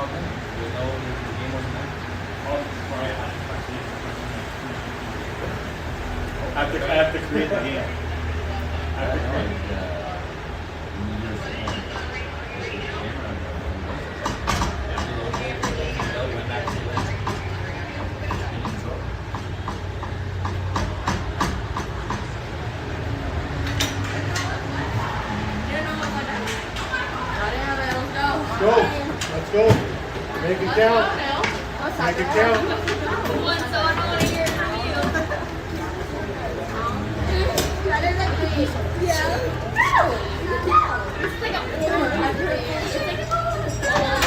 I have to create the game. Let's go. Make it count. Make it count.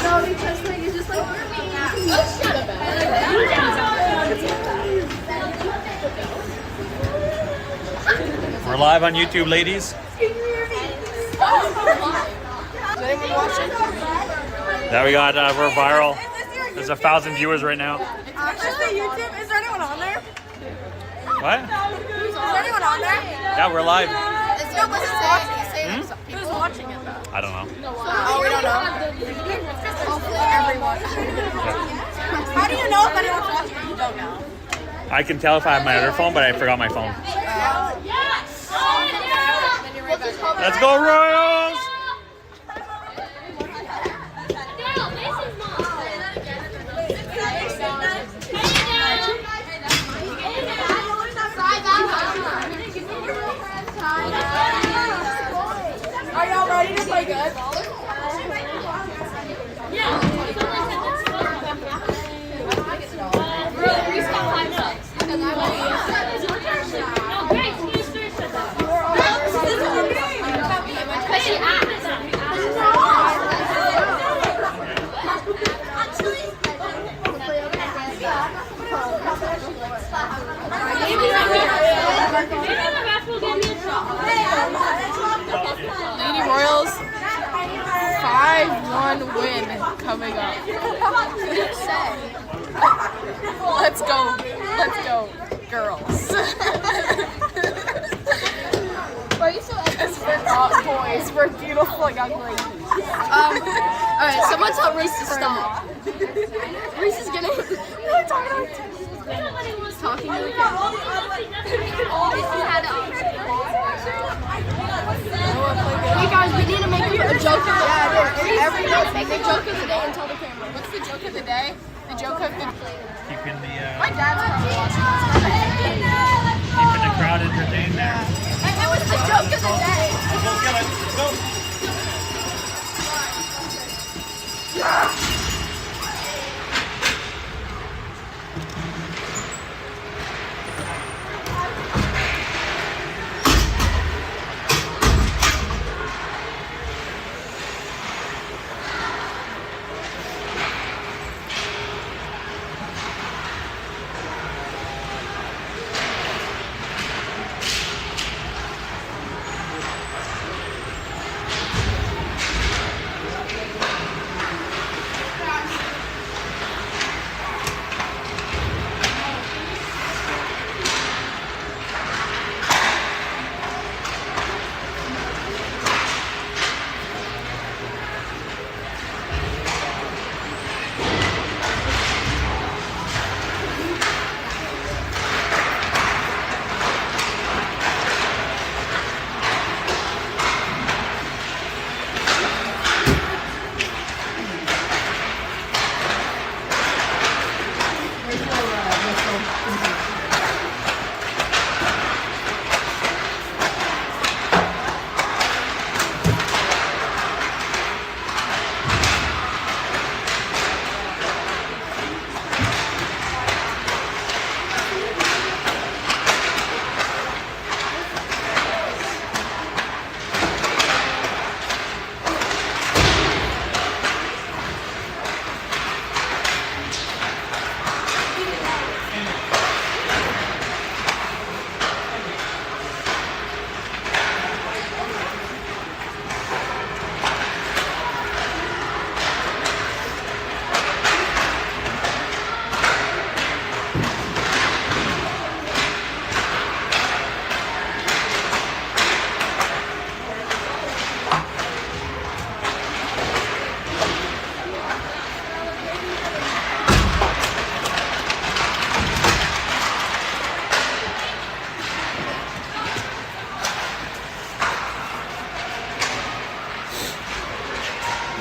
No, because like it's just like We're live on YouTube, ladies. There we got, we're viral. There's 1,000 viewers right now. YouTube. Is there anyone on there? What? Is there anyone on there? Yeah, we're live. Who's watching it though? I don't know. Oh, we don't know. Hopefully everyone. How do you know if anyone's watching it? You don't know. I can tell if I have my other phone, but I forgot my phone. Let's go, Royals! Are y'all ready to play good? Lady Royals 5-1 win coming up. Let's go, girls. Why are you so because we're not boys, we're beautiful young ladies. Alright, someone tell Reese to stop. Reese is getting talking to the camera. Hey guys, we need to make a joke of the day. Everyone make a joke of the day and tell the camera. What's the joke of the day? The joke of the Keeping the, My dad's probably watching this. keeping the crowd entertained there. And it was the joke of the day. Go get it. Go.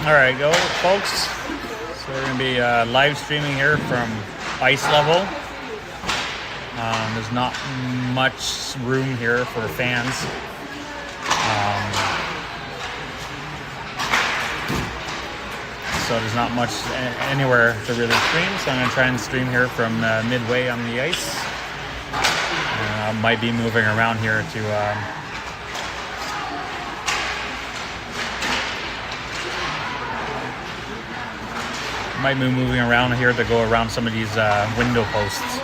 All right, go folks. So we're gonna be live streaming here from ice level. There's not much room here for fans. So there's not much anywhere to really stream. So I'm gonna try and stream here from midway on the ice. I might be moving around here to might be moving around here to go around some of these window posts.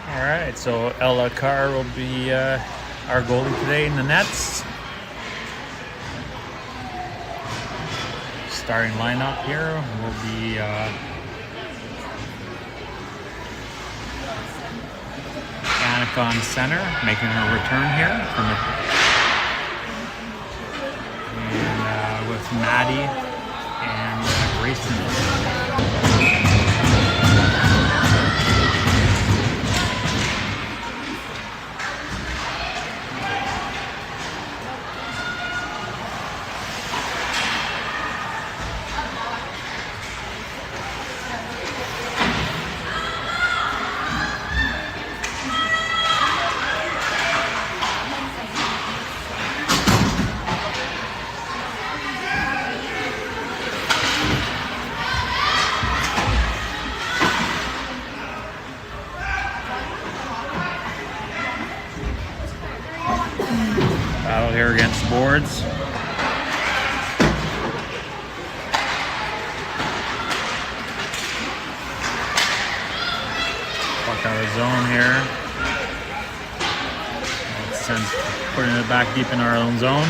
Alright, so Ella Carr will be our goalie today in the nets. Starting lineup here will be Kanata on center, making her return here from and with Maddie and Grayson. Battle here against boards. Puck out of zone here. Sens putting it back deep in our own zone.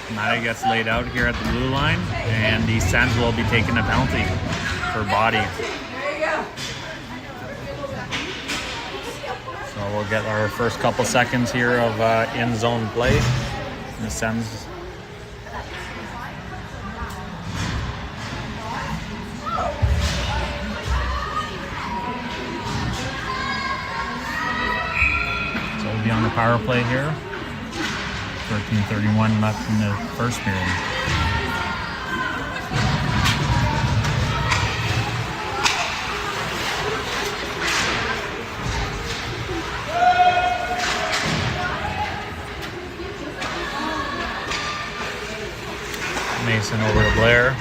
Kanata gets laid out here at the blue line, and the Sens will be taking a penalty for body. So we'll get our first couple seconds here of in-zone play. And the Sens so we'll be on the power play here. 13:31 left in the first period. Mason over to Blair.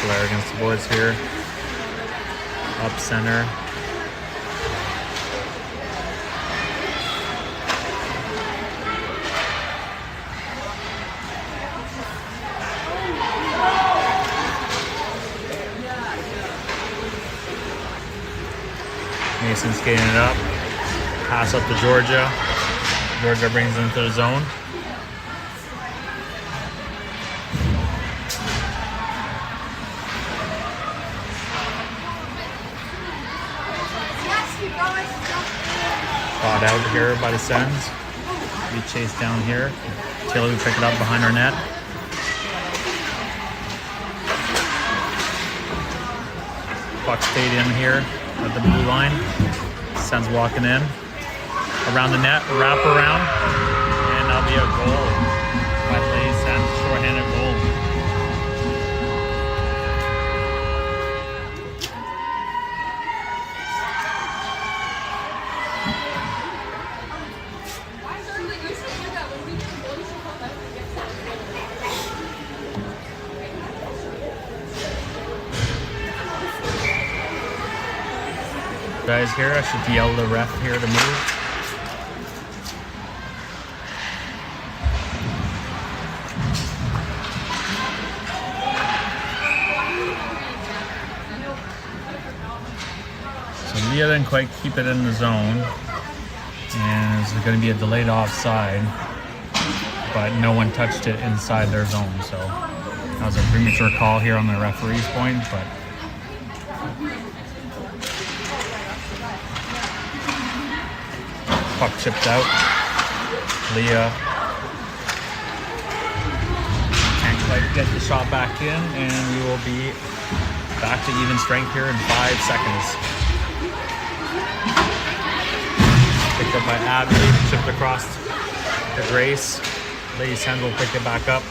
Blair against the boards here. Up center. Mason skating it up. Pass up to Georgia. Georgia brings it into the zone. it out here by the Sens. Be chased down here. Tilly will pick it up behind our net. Puck stayed in here at the blue line. Sens walking in. Around the net, wrap around, and that'll be a goal by Lady Sens, shorthanded goal. Guys here, I should yell the ref here to move. So Leah didn't quite keep it in the zone, and it's going to be a delayed offside, but no one touched it inside their zone, so that was a premature call here on the referee's point, but puck chipped out. Leah can't quite get the shot back in, and we will be back to even strength here in 5 seconds. Picked up by Abby, chipped across to Grace. Lady Sens will pick it back up.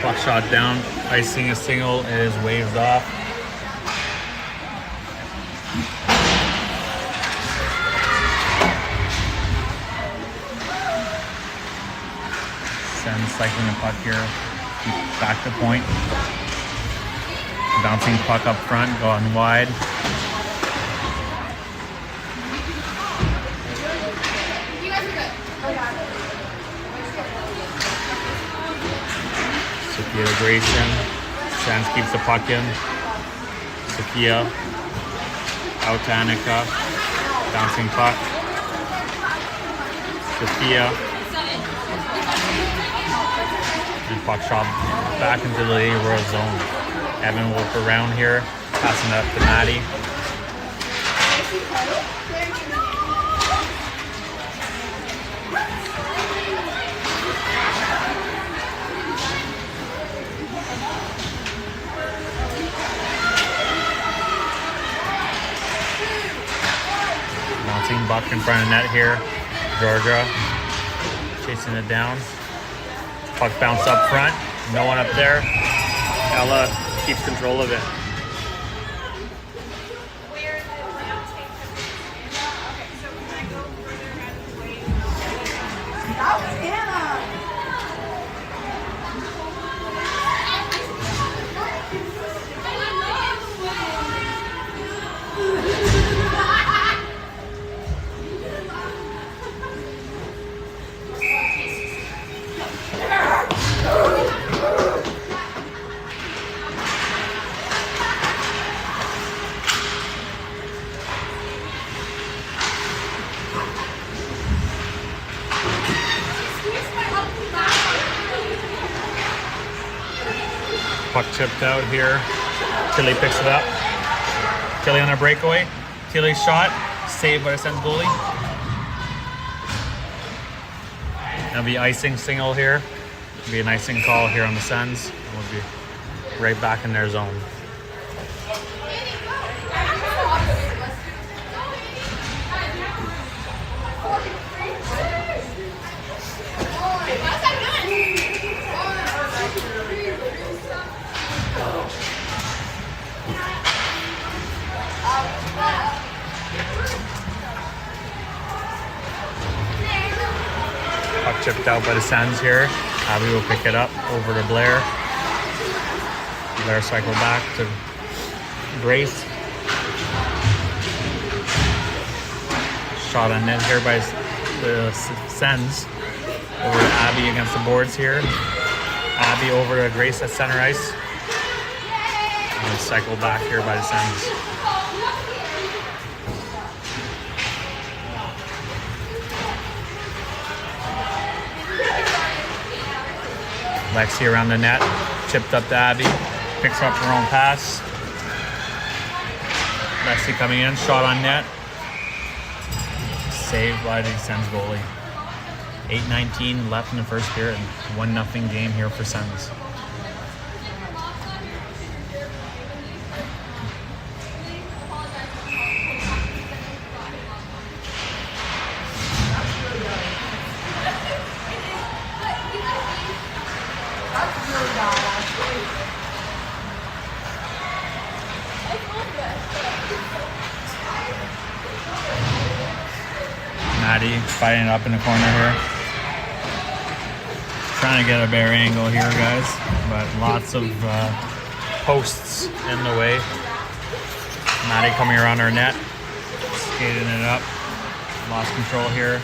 Puck shot down, icing a single is waved off. Sens cycling the puck here, back to point. Bouncing puck up front, going wide. Sophia to Grayson. Sens keeps the puck in. Sophia out to Annika. Bouncing puck. Sophia. And puck shot back into the Lady Royal zone. Evan will work around here. Passing up to Maddie. Buck in front of net here. Georgia chasing it down. Puck bounce up front. No one up there. Ella keeps control of it. Puck chipped out here. Tilly picks it up. Tilly on a breakaway. Tilly's shot. Saved by the Sens goalie. That'll be icing single here. It'll be an icing call here on the Sens. And we'll be right back in their zone. Puck chipped out by the Sens here. Abby will pick it up over to Blair. Blair cycle back to Grace. Shot on net here by the Sens over to Abby against the boards here. Abby over to Grace at center ice. And cycle back here by the Sens. Lexi around the net, chipped up to Abby, picks up her own pass. Lexi coming in, shot on net. Saved by the Sens goalie. 8:19 left in the first period. 1-0 game here for Sens. Maddie fighting it up in the corner here. Trying to get a better angle here, guys, but lots of posts in the way. Maddie coming around our net, skating it up. Lost control here.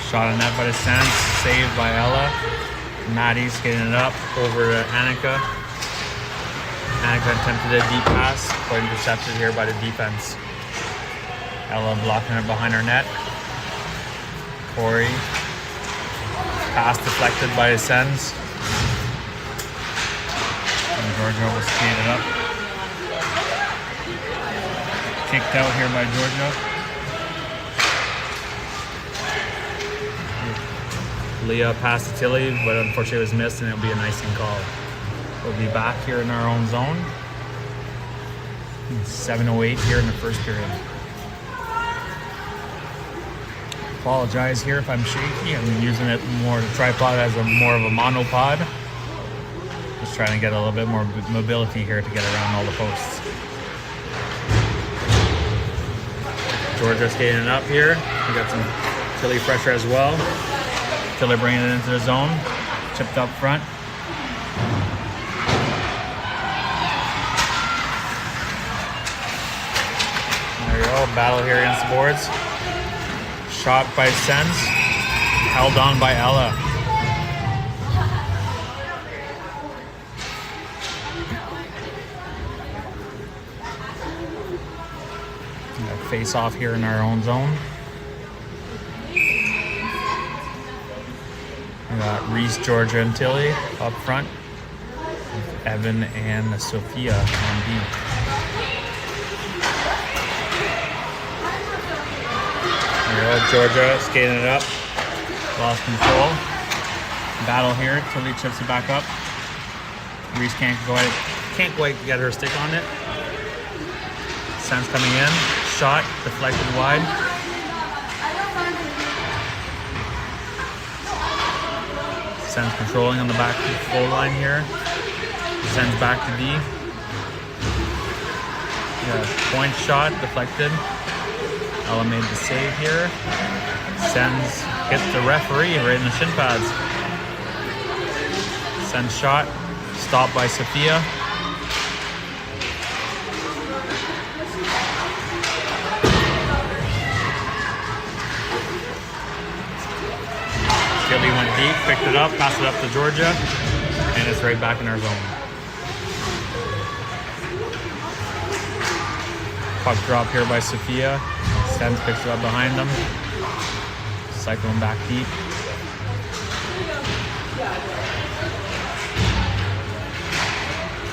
Shot on net by the Sens, saved by Ella. Maddie skating it up over to Annika. Annika attempted a deep pass, but intercepted here by the defense. Ella blocking it behind her net. Corey. Pass deflected by the Sens. And Georgia will skate it up. Kicked out here by Georgia. Leah passed to Tilly, but unfortunately it was missed, and it'll be an icing call. We'll be back here in our own zone. 7:08 here in the first period. Apologize here if I'm shaky. I'm using it more, the tripod as more of a monopod. Just trying to get a little bit more mobility here to get around all the posts. Georgia skating up here. We got some Tilly pressure as well. Tilly bringing it into the zone. Chipped up front. There you go. Battle here against the boards. Shot by Sens. Held on by Ella. Face off here in our own zone. We got Reese, Georgia, and Tilly up front. With Evan and Sophia on D. There you go, Georgia skating it up. Lost control. Battle here. Tilly chips it back up. Reese can't quite get her stick on it. Sens coming in. Shot deflected wide. Sens controlling on the back goal line here. Sends back to D. Yeah, point shot deflected. Ella made the save here. Sens hits the referee right in the shin pads. Sens shot stopped by Sophia. Tilly went deep, picked it up, passed it up to Georgia, and it's right back in our zone. Puck drop here by Sophia. Sens picks it up behind them. Cycling back deep.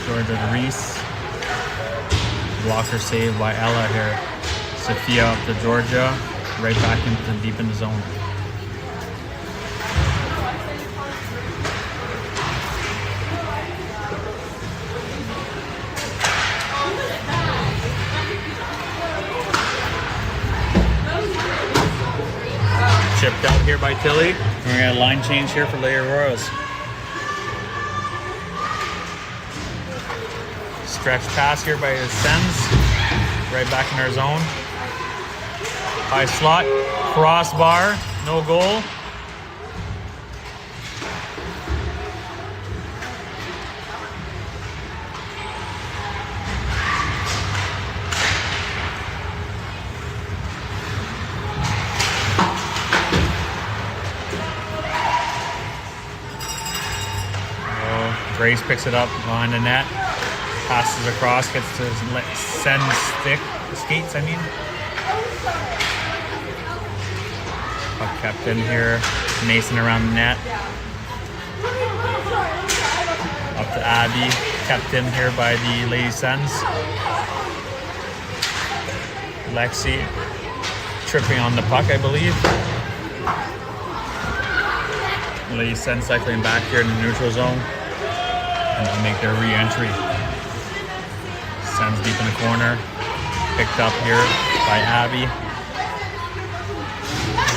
Georgia to Reese. Blocker save by Ella here. Sophia up to Georgia. Right back into deep in the zone. Chipped out here by Tilly. We're gonna get a line change here for Lady Royals. Stretch pass here by the Sens. Right back in our zone. High slot. Crossbar. No goal. Grace picks it up behind the net. Passes across, gets to Sens skates, I mean. Puck kept in here. Mason around the net. Up to Abby. Kept in here by the Lady Sens. Lexi tripping on the puck, I believe. Lady Sens cycling back here in the neutral zone. And they make their re-entry. Sens deep in the corner. Picked up here by Abby.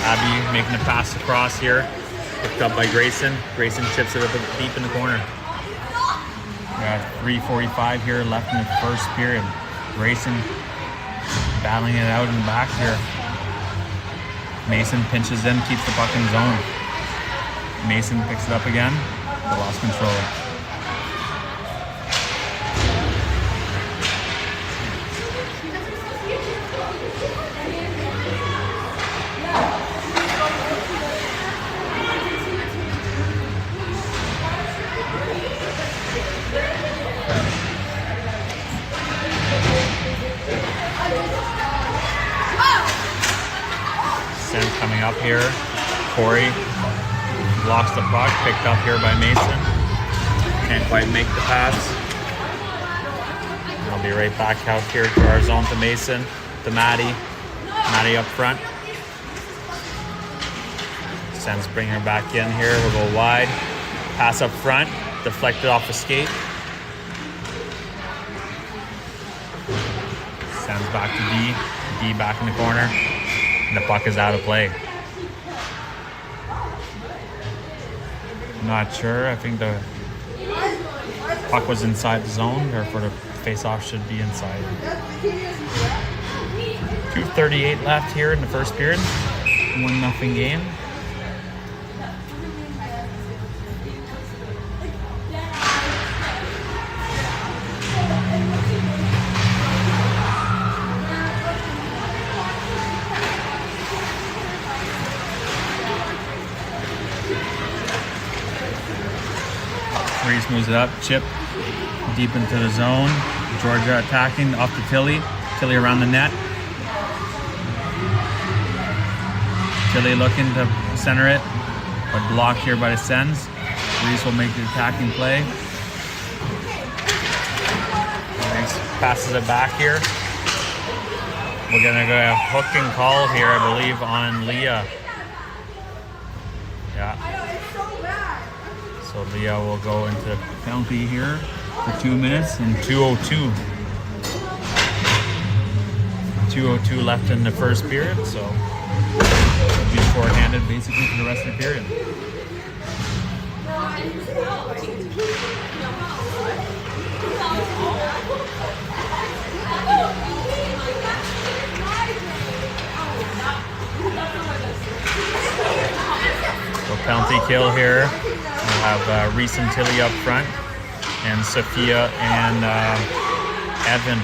Abby making a pass across here. Picked up by Grayson. Grayson chips it up deep in the corner. We got 3:45 here left in the first period. Grayson battling it out in the back here. Mason pinches in, keeps the puck in zone. Mason picks it up again. They lost control. Sens coming up here. Corey blocks the puck, picked up here by Mason. Can't quite make the pass. I'll be right back out here to our zone to Mason, to Maddie. Maddie up front. Sens bring her back in here. We'll go wide. Pass up front, deflected off the skate. Sends back to D. D back in the corner. And the puck is out of play. Not sure. I think the puck was inside the zone. Therefore, the face-off should be inside. 2:38 left here in the first period. 1-0 game. Reese moves it up, chip deep into the zone. Georgia attacking, off to Tilly. Tilly around the net. Tilly looking to center it, but blocked here by the Sens. Reese will make the attacking play. Reese passes it back here. We're gonna go a hook and call here, I believe, on Leah. Yeah. So Leah will go into the penalty here for 2 minutes and 2:02. 2:02 left in the first period, so we'll be short-handed basically for the rest of the period. So penalty kill here. We'll have Reese and Tilly up front, and Sophia and Evan.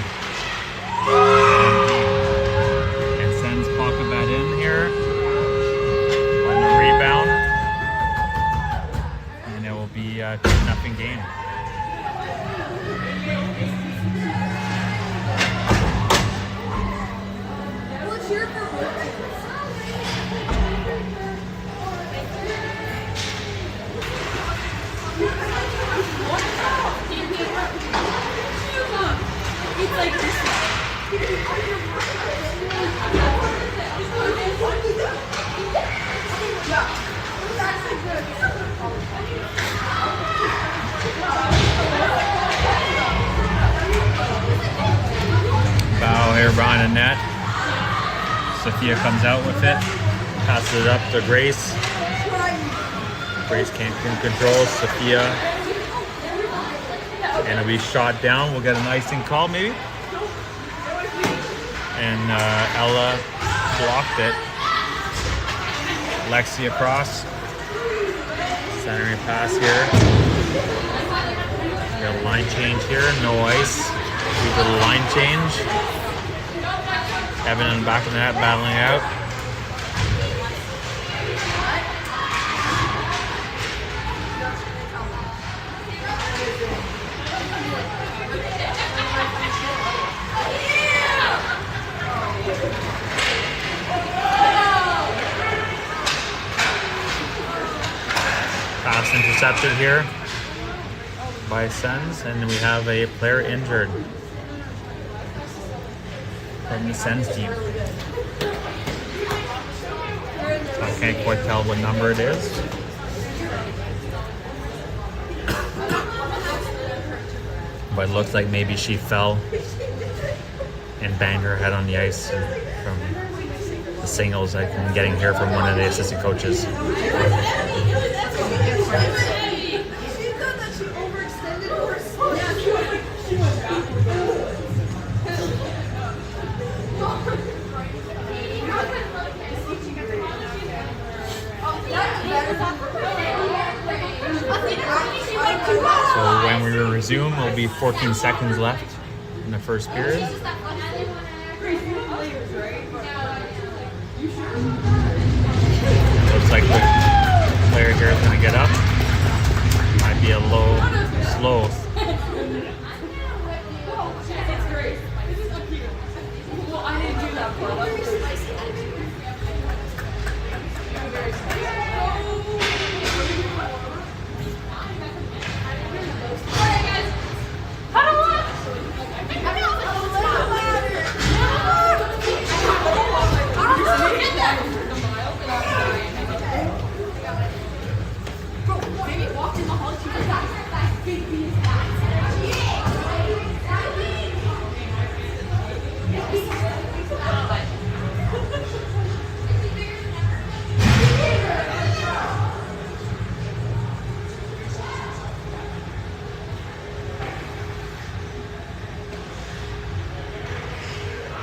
And Sens pocket that in here on the rebound, and it will be a 2-0 game. It's like this. Foul here behind the net. Sophia comes out with it, passes it up to Grace. Grace can't control Sophia, and it'll be shot down. We'll get an icing call maybe. And Ella blocked it. Lexi across. Centering pass here. We got a line change here. No ice. We did a line change. Evan in the back of the net battling out. Pass intercepted here by Sens, and we have a player injured from the Sens team. I can't quite tell what number it is. But it looks like maybe she fell and banged her head on the ice from the signals I'm getting here from one of the assistant coaches. So when we resume, it'll be 14 seconds left in the first period. Looks like the player here is going to get up. Might be a low, slow.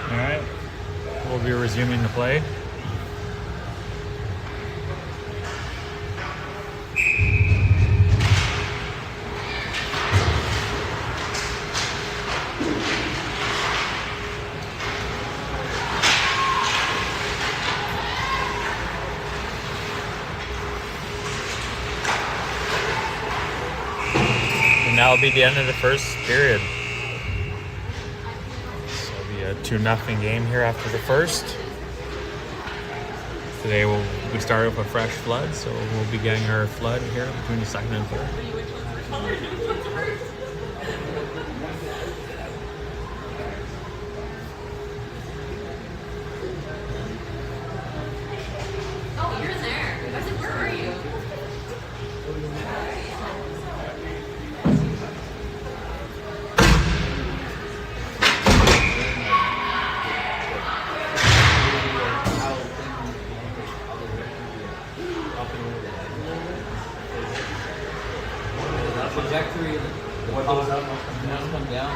Alright, we'll be resuming the play. And that'll be the end of the first period. 2-0 game here after the first. Today we start with a fresh flood, so we'll be getting our flood here between the second and third. Oh, you're there. I said, where are you? Trajectory of what goes up must come down.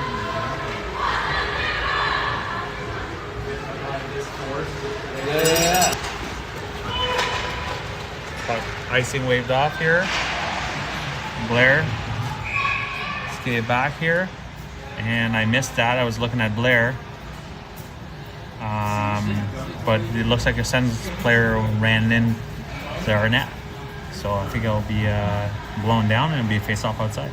Yeah. But icing waved off here. Blair skated back here, and I missed that. I was looking at Blair, but it looks like a Sens player ran in to our net. So I think it'll be blown down and it'll be a face-off outside.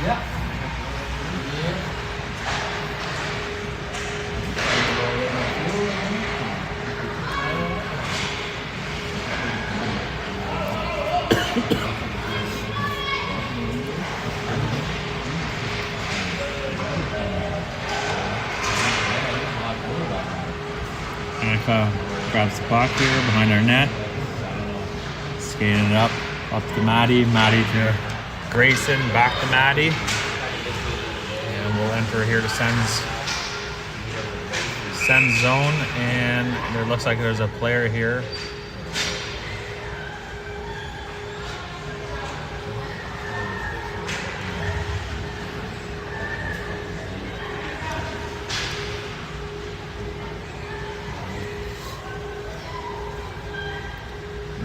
Yeah. Kanata grabs the puck here behind our net. Skating it up to Maddie. Maddie to Grayson, back to Maddie. And we'll enter here to Sens zone. And there looks like there's a player here.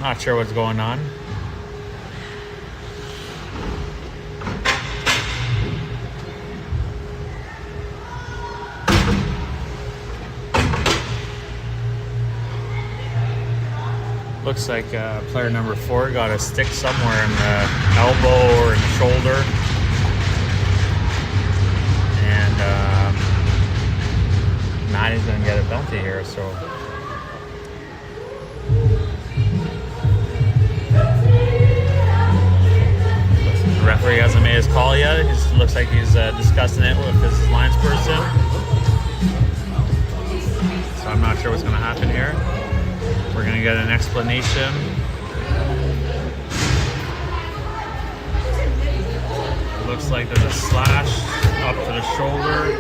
Not sure what's going on. Looks like player number 4 got a stick somewhere in the elbow or in the shoulder. And Maddie's going to get a penalty here, so. The referee hasn't made his call yet. It just looks like he's discussing it with his linesperson. So I'm not sure what's going to happen here. We're going to get an explanation. It looks like there's a slash up to the shoulder.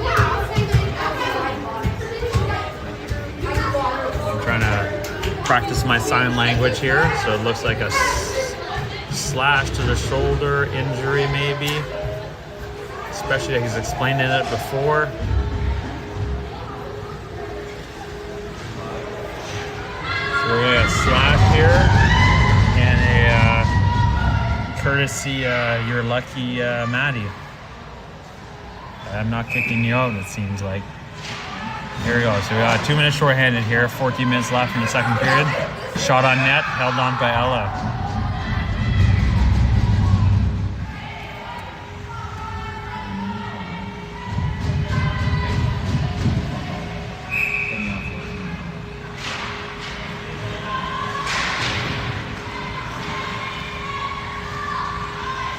I'm trying to practice my sign language here. So it looks like a slash to the shoulder injury maybe. Especially like he's explained it before. We're going to get a slash here and a courtesy, you're lucky, Maddie. I'm not kicking you out, it seems like. Here we go. So we got 2 minutes shorthanded here, 14 minutes left in the second period. Shot on net, held on by Ella.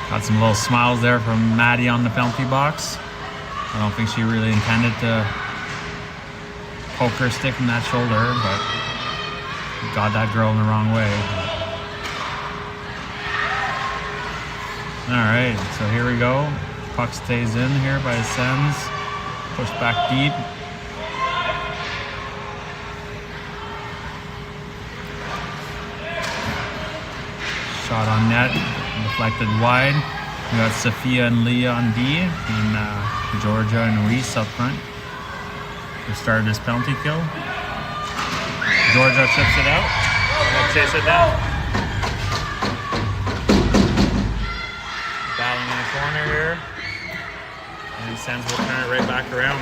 Got some little smiles there from Maddie on the penalty box. I don't think she really intended to poke her stick in that shoulder, but got that girl in the wrong way. All right, so here we go. Puck stays in here by Sens. Pushed back deep. Shot on net. Deflected wide. We got Sophia and Leah on D, and Georgia and Reese up front. We started this penalty kill. Georgia chips it out. We'll chase it down. Battling in the corner here. And Sens will turn it right back around.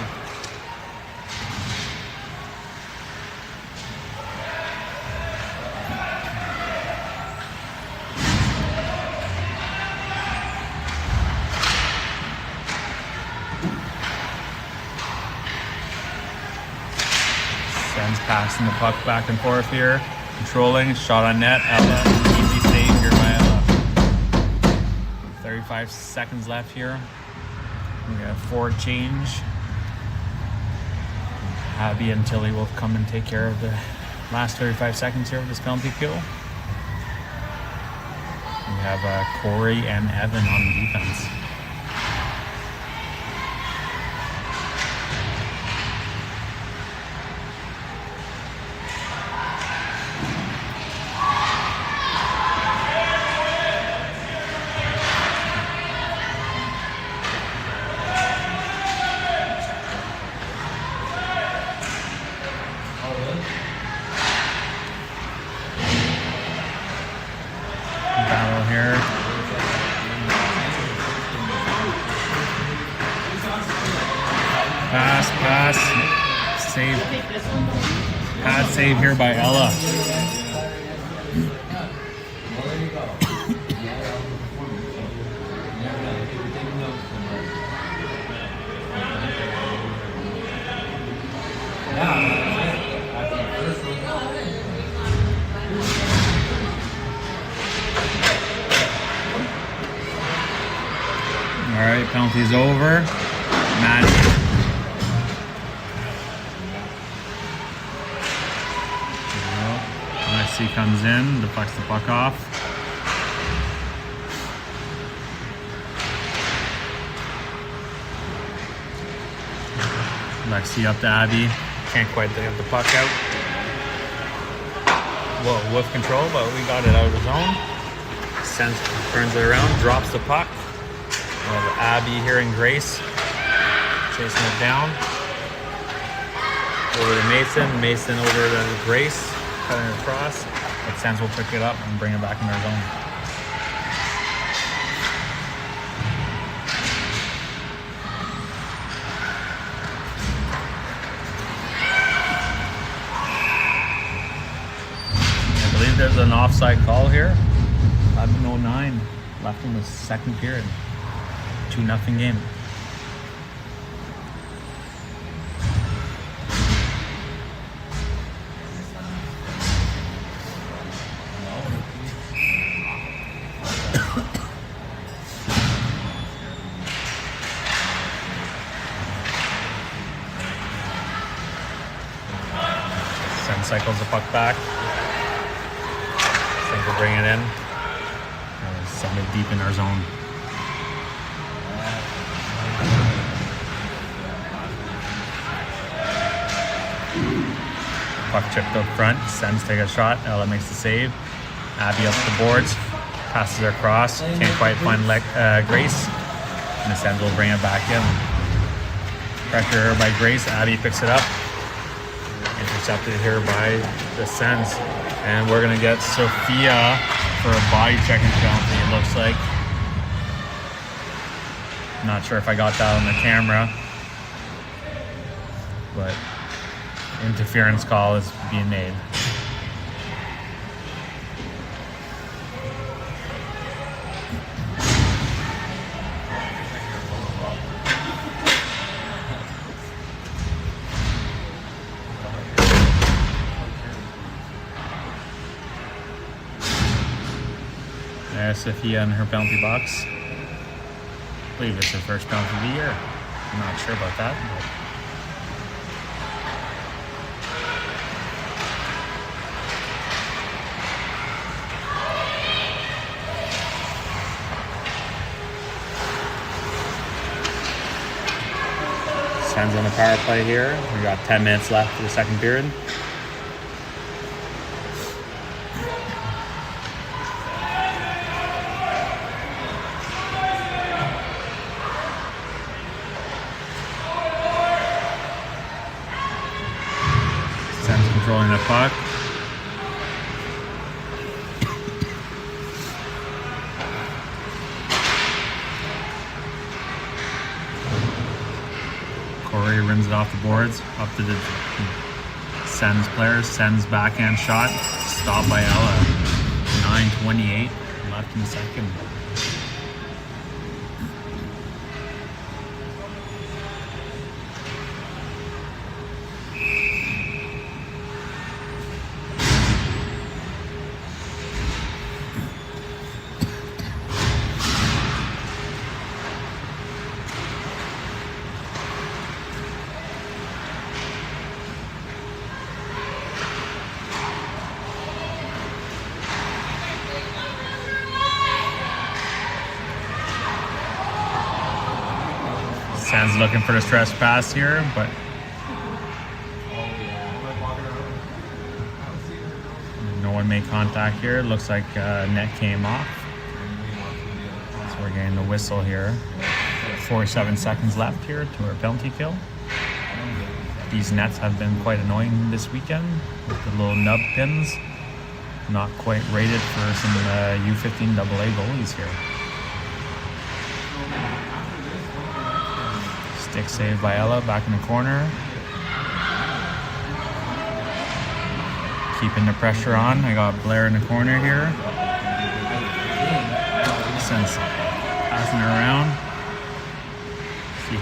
Sens passing the puck back and forth here. Controlling, shot on net. Ella, easy save here by Ella. 35 seconds left here. We got a forward change. Abby and Tilly will come and take care of the last 35 seconds here of this penalty kill. We have Corey and Evan on defense. Battle here. Pass. Save. Pad save here by Ella. All right, penalty's over. Maddie. Lexi comes in, deflects the puck off. Lexi up to Abby. Can't quite get the puck out. Whoa, with control, but we got it out of the zone. Sens turns it around, drops the puck. We have Abby here and Grace chasing it down. Over to Mason. Mason over to Grace, cutting it across. But Sens will pick it up and bring it back in their zone. I believe there's an offside call here. 11:09 left in the second period. 2-0 game. Sens cycles the puck back. Think we'll bring it in. And send it deep in our zone. Puck chipped up front. Sens take a shot. Ella makes the save. Abby up the boards. Passes her across. Can't quite find Grace. And the Sens will bring it back in. Pressure by Grace. Abby picks it up. Intercepted here by the Sens. And we're going to get Sophia for a body checking penalty, it looks like. Not sure if I got that on the camera. But interference call is being made. There's Sophia in her penalty box. I believe it's her first penalty of the year. I'm not sure about that. But Sens on the power play here. We got 10 minutes left for the second period. Sens controlling the puck. Corey rims it off the boards, up to the Sens players. Sens backhand shot, stopped by Ella. 9:28 left in the second. Sens looking for the stretch pass here, but no one made contact here. Looks like net came off. So we're getting the whistle here. 47 seconds left here to our penalty kill. These nets have been quite annoying this weekend with the little nub pins. Not quite rated for some U15 AA goalies here. Stick save by Ella, back in the corner. Keeping the pressure on. I got Blair in the corner here. Sens passing her around. See,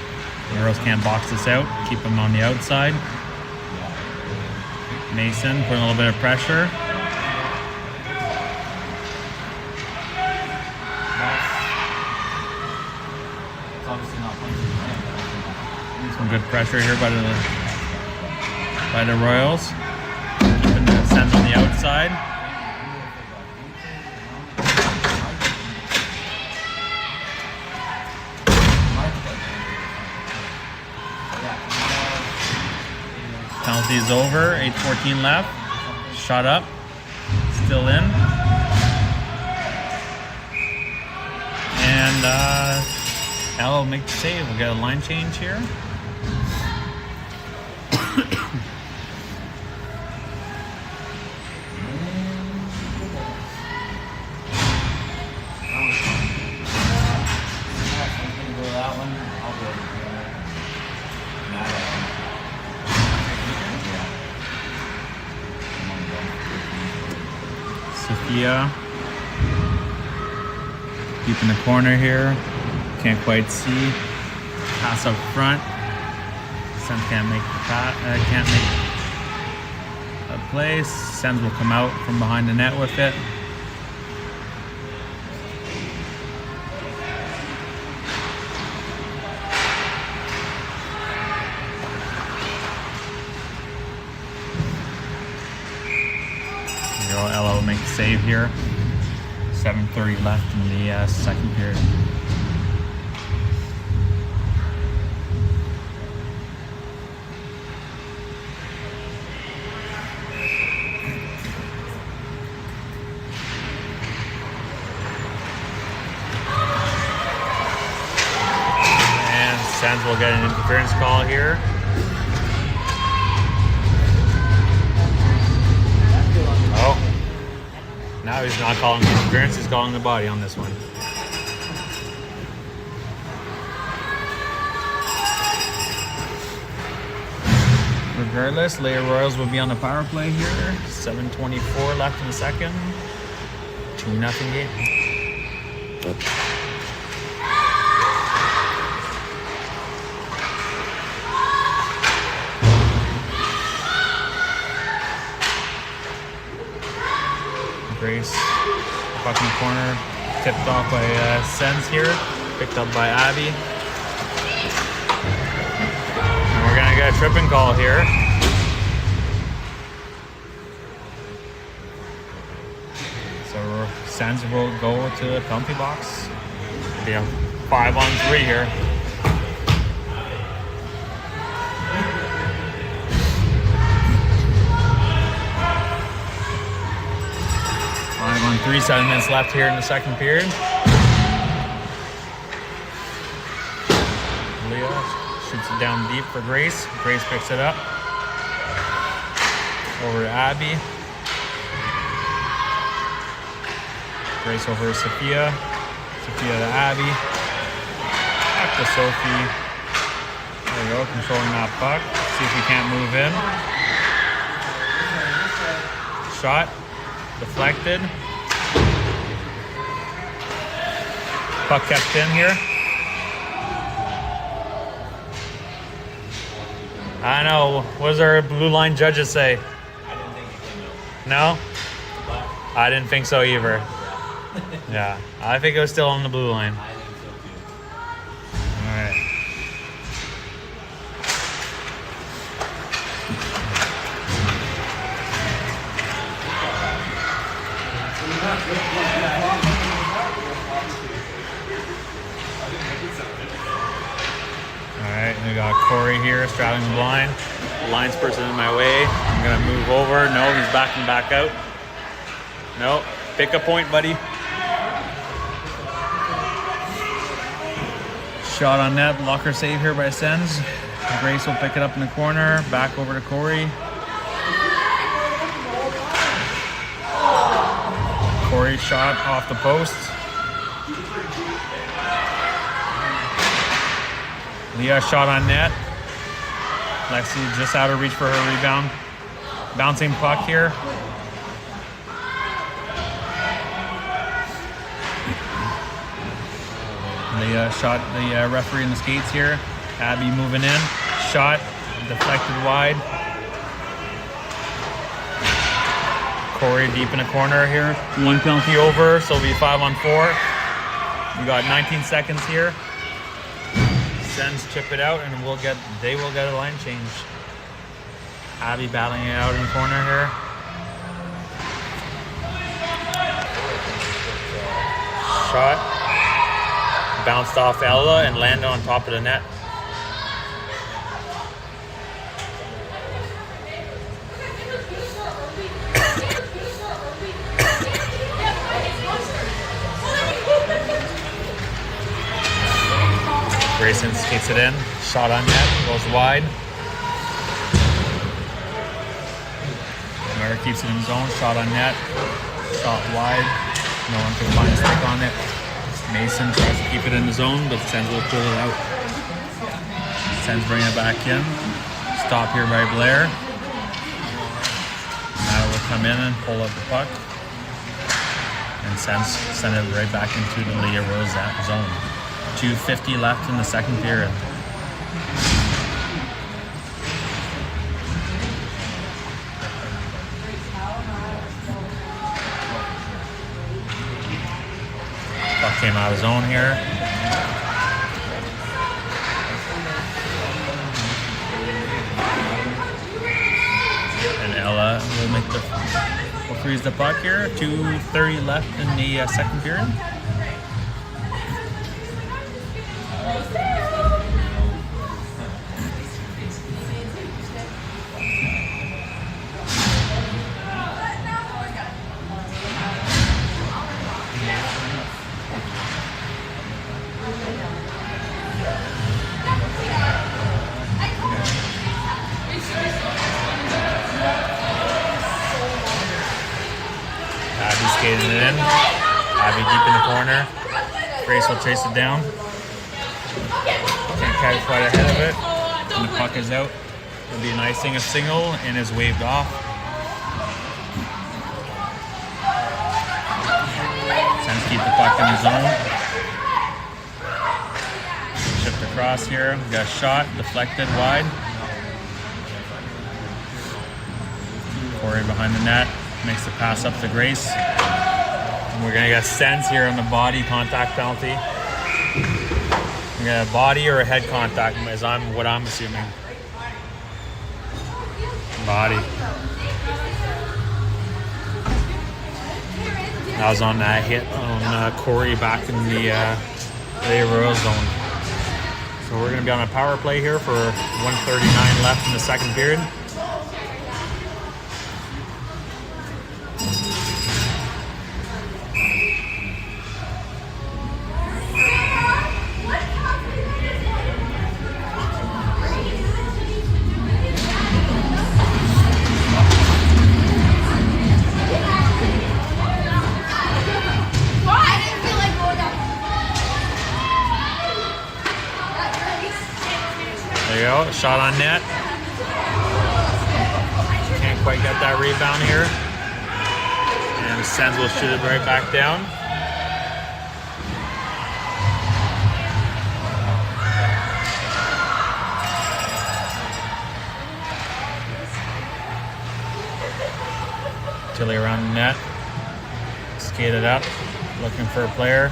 the girls can't box this out. Keep them on the outside. Mason putting a little bit of pressure. Some good pressure here by the Royals. Keeping the Sens on the outside. Penalty is over. 8:14 left. Shot up. Still in. And Ella will make the save. We'll get a line change here. Sophia. Deep in the corner here. Can't quite see. Pass up front. Sens can't make the pass. Can't make a play. Sens will come out from behind the net with it. Ella will make the save here. 7:30 left in the second period. And Sens will get an interference call here. Oh. Now he's not calling the interference, he's calling the body on this one. Regardless, Leia Royals will be on the power play here. 7:24 left in the second. 2-0 game. Grace, puck in the corner, tipped off by Sens here, picked up by Abby. And we're gonna get a tripping call here. So Sens will go to the penalty box. It'll be a 5-on-3 here. On 7 minutes left here in the second period. Leah shoots it down deep for Grace. Grace picks it up. Over to Abby. Grace over to Sophia. Sophia to Abby. Back to Sophie. There we go, controlling that puck. See if we can't move in. Shot. Deflected. Puck kept in here. I know. What does our blue line judges say? I didn't think it came No? out. I didn't think so either. Yeah. I think it was still on the blue line. I think so too. Alright. Alright, we got Corey here straddling the line. The line's person in my way. I'm gonna move over. No, he's backing back out. No, pick a point, buddy. Shot on net, blocker save here by Sens. Grace will pick it up in the corner. Back over to Corey. Corey shot off the post. Leah shot on net. Lexi just out of reach for her rebound. Bouncing puck here. Leah shot the referee in the skates here. Abby moving in. Shot. Deflected wide. Corey deep in the corner here. One penalty over, so it'll be 5-on-4. We got 19 seconds here. Sens chip it out, and they will get a line change. Abby battling it out in the corner here. Shot. Bounced off Ella and landed on top of the net. Grayson skates it in. Shot on net. Goes wide. Mara keeps it in zone. Shot on net. Shot wide. No one can find a stick on it. Mason tries to keep it in the zone, but Sens will pull it out. Sens bring it back in. Stop here by Blair. Now will come in and pull up the puck. And Sens send it right back into the Leah Rose zone. 2:50 left in the second period. Puck came out of zone here. And Ella will freeze the puck here. 2:30 left in the second period. Abby skating it in. Abby deep in the corner. Grace will chase it down. Can't catch quite ahead of it. And the puck is out. It'll be an icing, a single, and is waved off. Sens keep the puck in the zone. Shipped across here. We got a shot, deflected wide. Corey behind the net. Makes the pass up to Grace. And we're gonna get Sens here on the body contact penalty. We're gonna have body or a head contact, as what I'm assuming. Body. That was on that hit on Corey back in the Royal zone. So we're gonna be on a power play here for 1:39 left in the second period. There you go, shot on net. Can't quite get that rebound here. And the Sens will shoot it right back down. Tilly around the net. Skated up, looking for a player.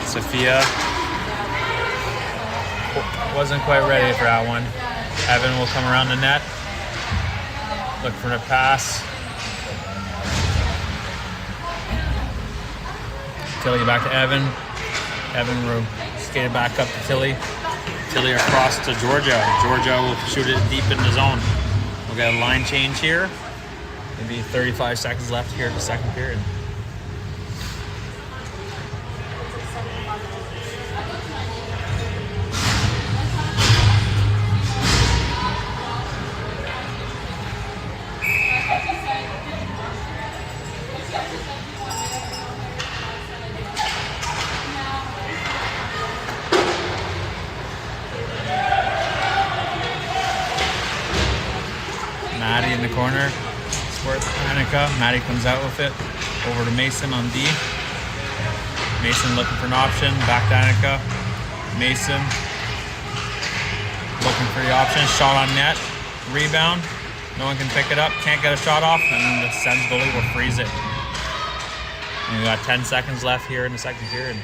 Sophia. Wasn't quite ready for that one. Evan will come around the net. Look for the pass. Tilly back to Evan. Evan will skate it back up to Tilly. Tilly across to Georgia. Georgia will shoot it deep in the zone. We'll get a line change here. Maybe 35 seconds left here in the second period. Maddie in the corner. Squirt Kanata. Maddie comes out with it. Over to Mason on D. Mason looking for an option. Back to Annika. Mason looking for the option. Shot on net. Rebound. No one can pick it up. Can't get a shot off. And the Sens goalie will freeze it. And we got 10 seconds left here in the second period.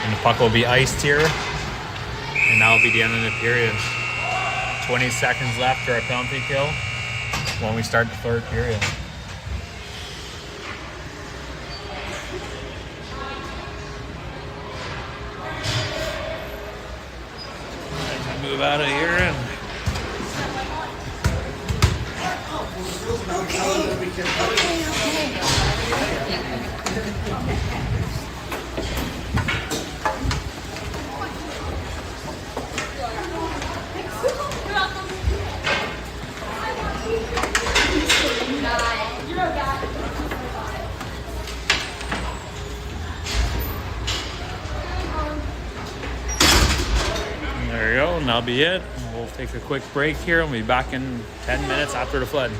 And the puck will be iced here. And that will be the end of the period. 20 seconds left for a penalty kill when we start the third period. Move out of here and that'll be it. We'll take a quick break here and we'll be back in 10 minutes after the flood.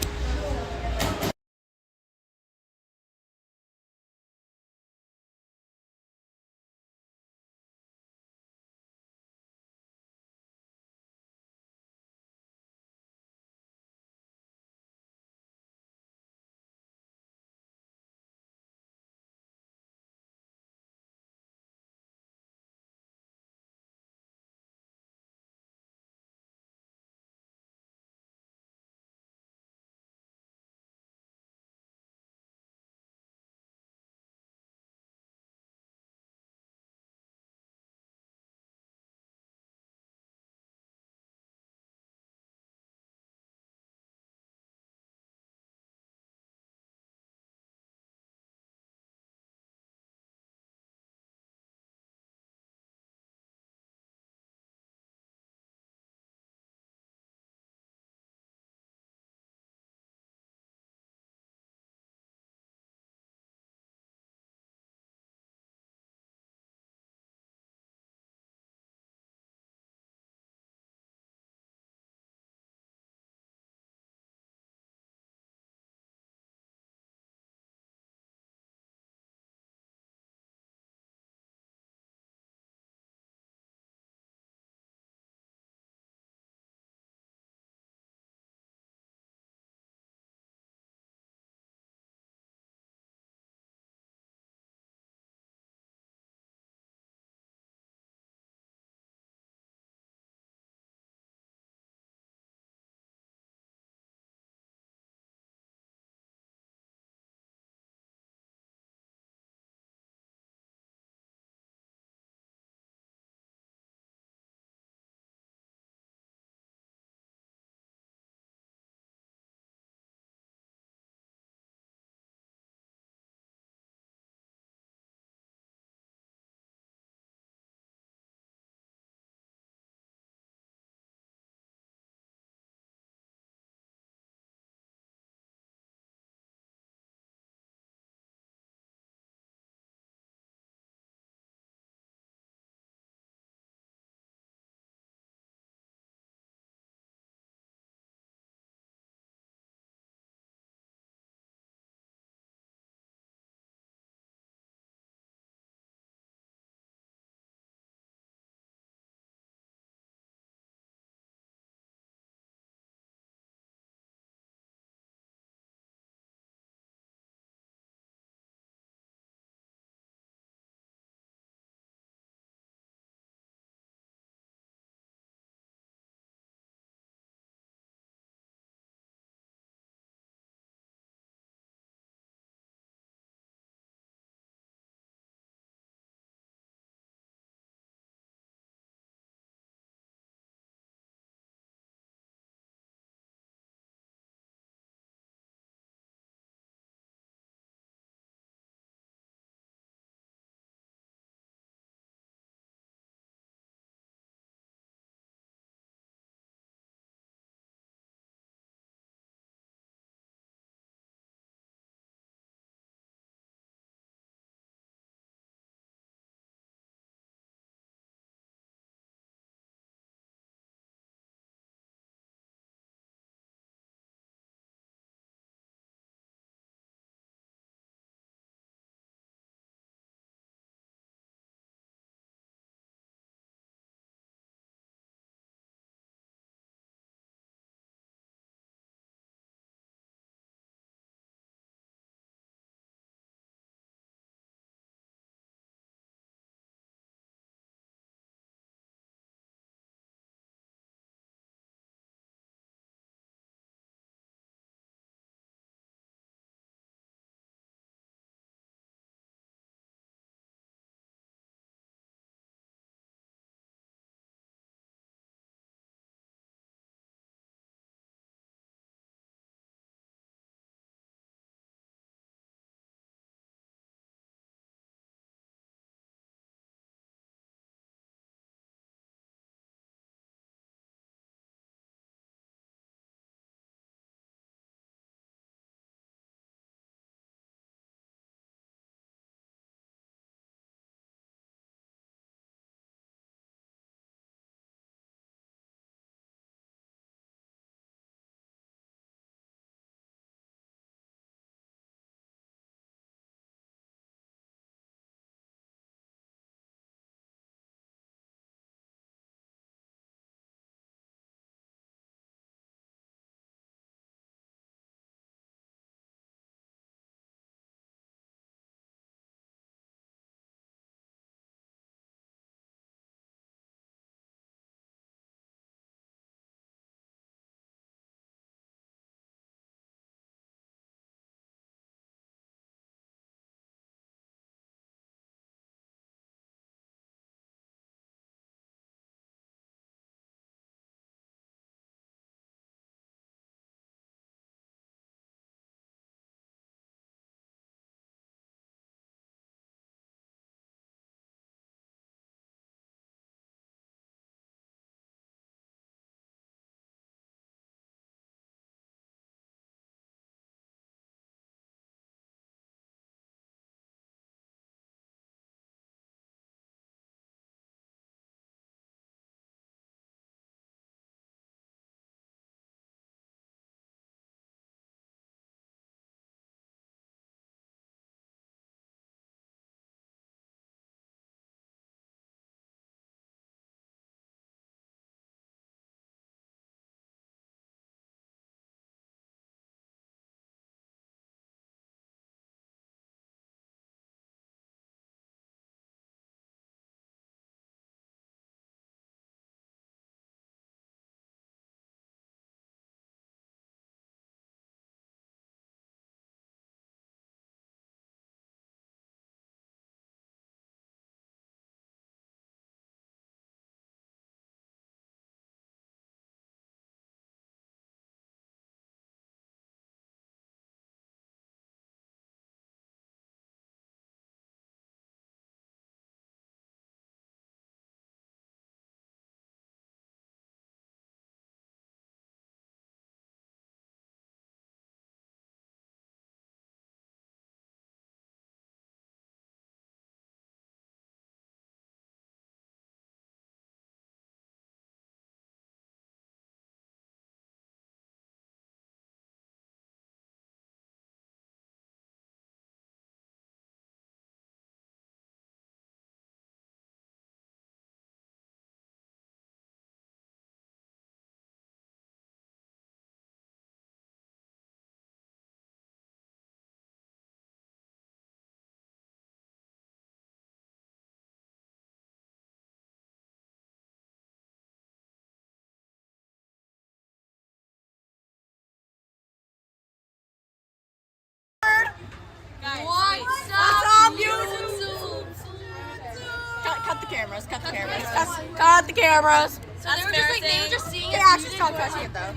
Cut the cameras. So they were just seeing They us actually muted stopped for, touching it though.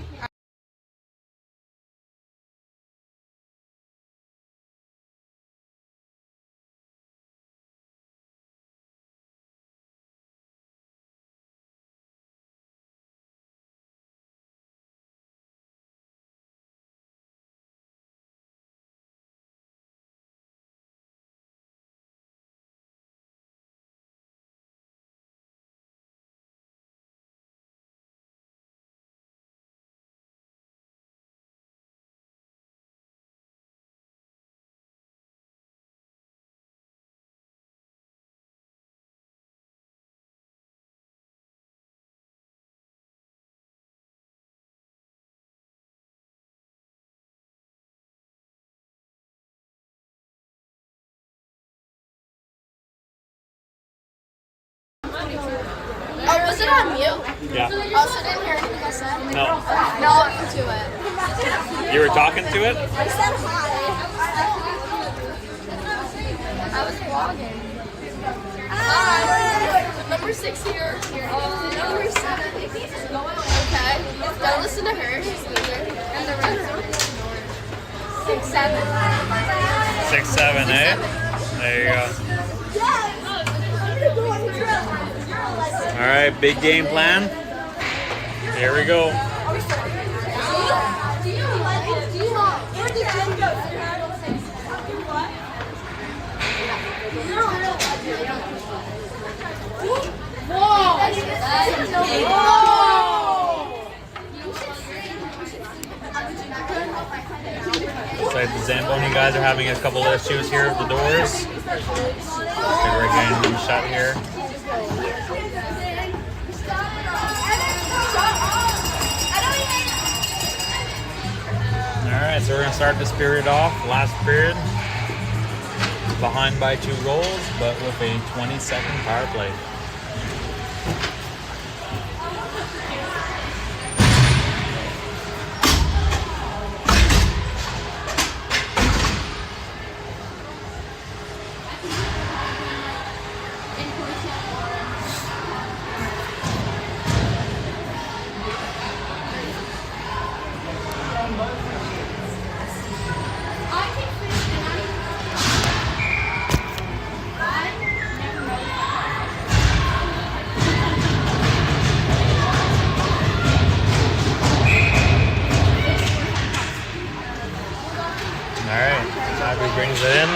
Oh, was it on mute? Yeah. Also didn't hear anything I said? No. No, into it. You were talking to it? I said hi. I was vlogging. Hi. Number 6 here. Number 7. Okay. Don't listen to her. And the rest. 6, 7. 6, 7, eh? There you go. All right, big game plan. Here we go. Looks like the Zamboni guys are having a couple of issues here with the doors. We're getting them shut here. Alright, so we're going to start this period off. Last period. Behind by 2 goals, but with a 20-second power play. Alright, Abby brings it in.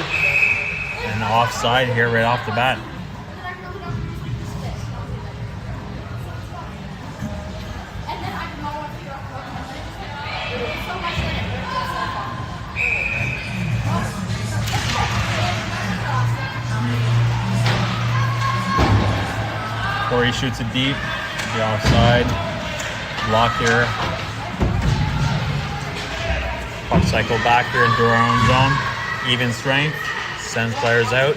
And offside here right off the bat. Corey shoots it deep. The offside. Block here. Puck cycle back here into our own zone. Even strength. Sends players out.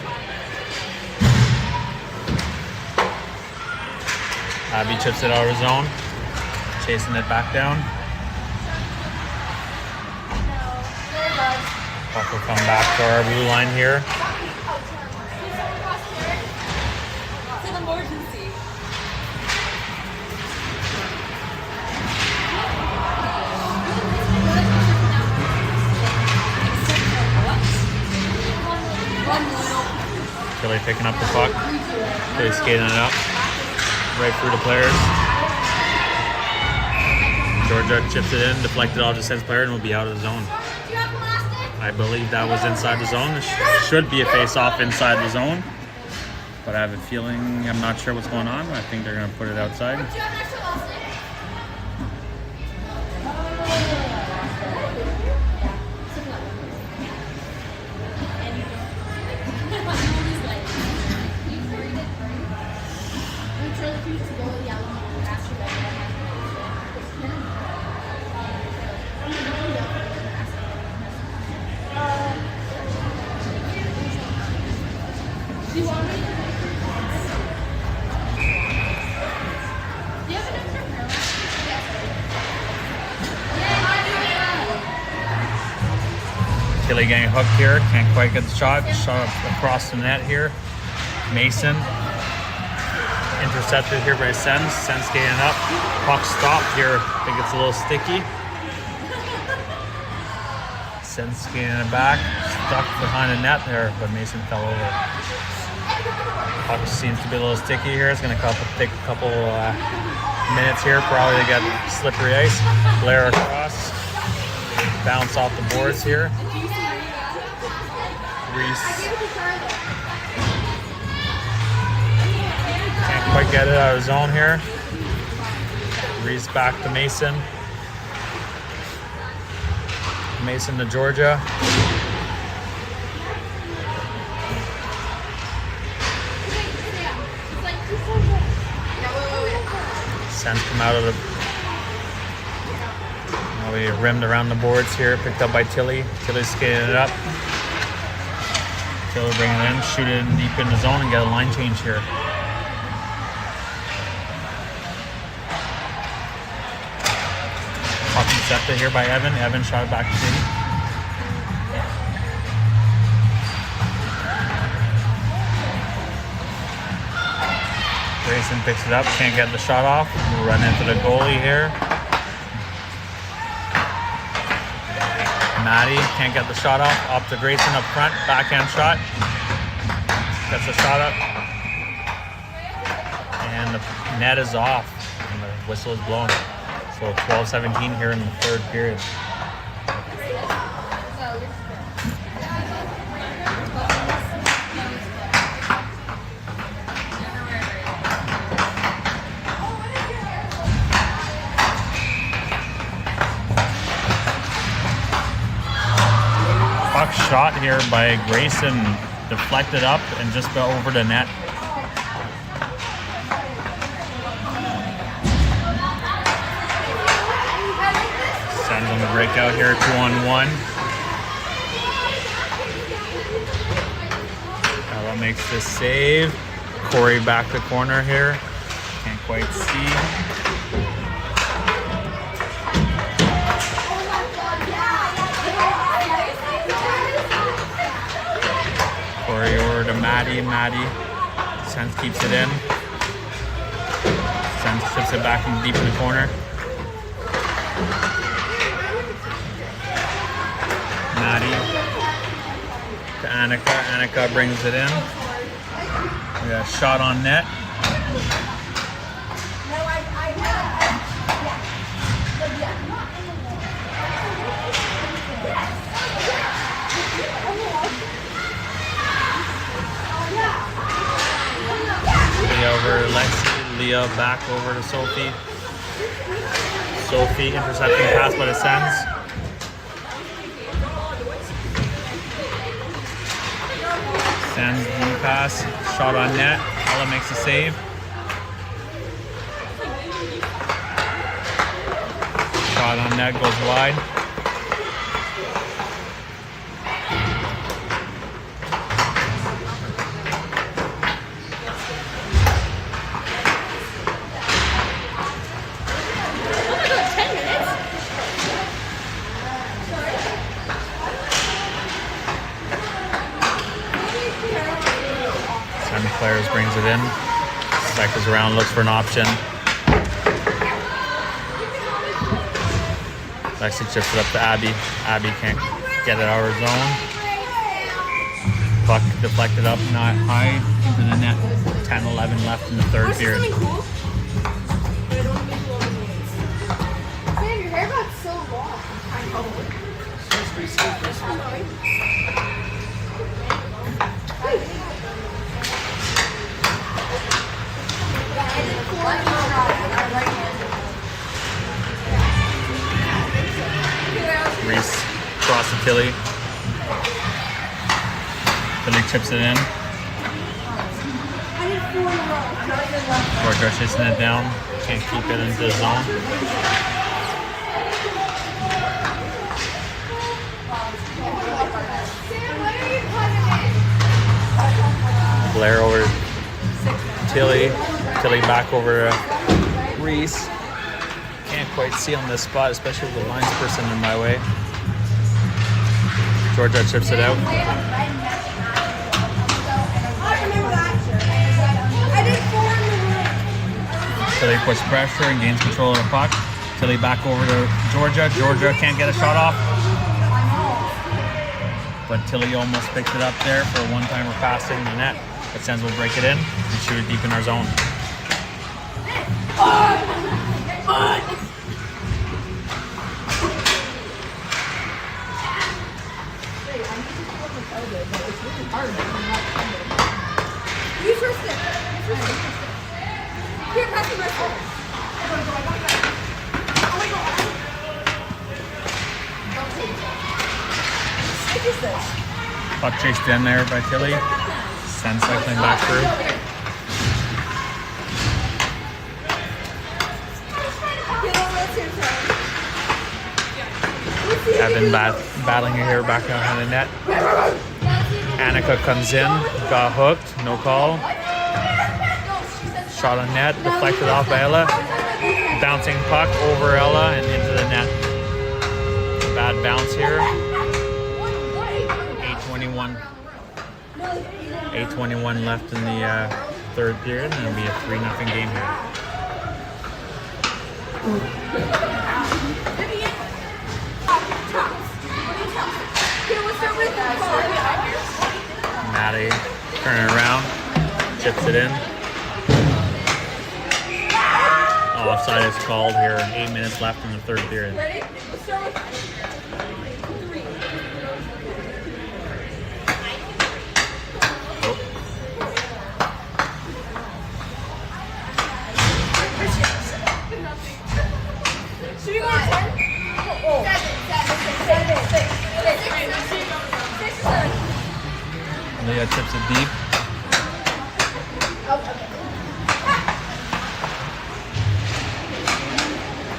Abby chips it out of her zone. Chasing it back down. Puck will come back to our blue line here. It's an emergency. Kelly picking up the puck. Kelly skating it up. Right through the players. Georgia chips it in, deflected off the Sens player, and will be out of the zone. I believe that was inside the zone. Should be a face-off inside the zone. But I have a feeling, I'm not sure what's going on. I think they're going to put it outside. Kelly getting hooked here, can't quite get the shot. Shot across the net here. Mason into intercepted here by Sens. Sens getting up. Puck stopped here. I think it's a little sticky. Sens getting it back. Stuck behind the net there, but Mason fell over. Puck seems to be a little sticky here. It's going to take a couple minutes here probably to get slippery ice. Blair across. Bounce off the boards here. Reese. Can't quite get it out of zone here. Reese back to Mason. Mason to Georgia. Sens come out of the... Now we rimmed around the boards here. Picked up by Tilly. Tilly's skating it up. Tilly bringing it in. Shoot it in deep in the zone and get a line change here. Puck intercepted here by Evan. Evan shot it back to City. Grayson picks it up, can't get the shot off. We'll run into the goalie here. Maddie can't get the shot off. Up to Grayson up front, backhand shot. Gets the shot up. And the net is off. And the whistle is blown. So 12-17 here in the third period. Puck shot here by Grayson, deflected up and just fell over the net. Sends on the breakout here, 2-on-1. Ella makes the save. Corey back the corner here. Can't quite see. Corey over to Maddie. Sens keeps it in. Sens chips it back in deep in the corner. Maddie to Annika. Annika brings it in. We got a shot on net. Over Lexi, Leah back over to Sophie. Sophie intercepting pass by the Sens. Sens D pass, shot on net. Ella makes a save. Shot on net goes wide. Players brings it in. Cycles around, looks for an option. Lexi chips it up to Abby. Abby can't get it out of her zone. Puck deflected up, not high, into the net. 10-11 left in the third period. Sam, your hair got so long. Reese across to Tilly. Tilly chips it in. Georgia chasing it down. Can't keep it into the zone. Blair over Tilly. Tilly back over Reese. Can't quite see on this spot, especially with the lines person in my way. Georgia chips it out. Tilly puts pressure and gains control of the puck. Tilly back over to Georgia. Georgia can't get a shot off. But Tilly almost picked it up there for a one-timer pass in the net. But Sens will break it in and shoot it deep in our zone. Use your stick. Here, pass the rest of it. What is this? Puck chased in there by Tilly. Sens cycling back through. Evan battling here back behind the net. Annika comes in, got hooked, no call. Shot on net, deflected off by Ella. Bouncing puck over Ella and into the net. Bad bounce here. 8:21 left in the third period, and it'll be a 3-0 game here. Maddie turning around, chips it in. Offside is called here. 8 minutes left in the third period. Ready? Let's start with 3. Oh. Should we go on 10? Oh. 7, 6, 7. Leah chips it deep.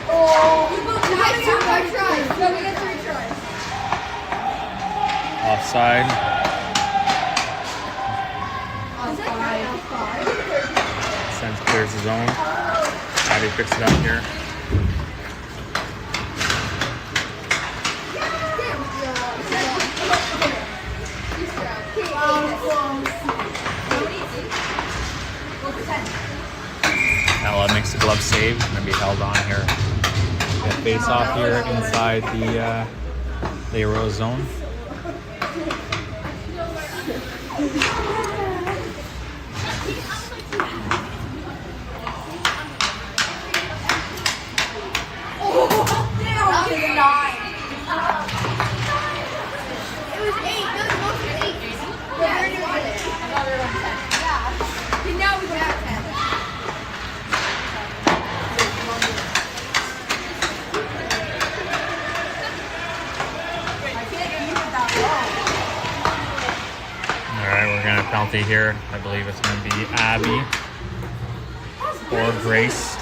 Oh, we got 2 more tries. No, we got 3 tries. Offside. Sens clears the zone. Abby picks it up here. Ella makes the glove save, going to be held on here. Face off here inside the Euro zone. Penalty here. I believe it's going to be Abby or Grace.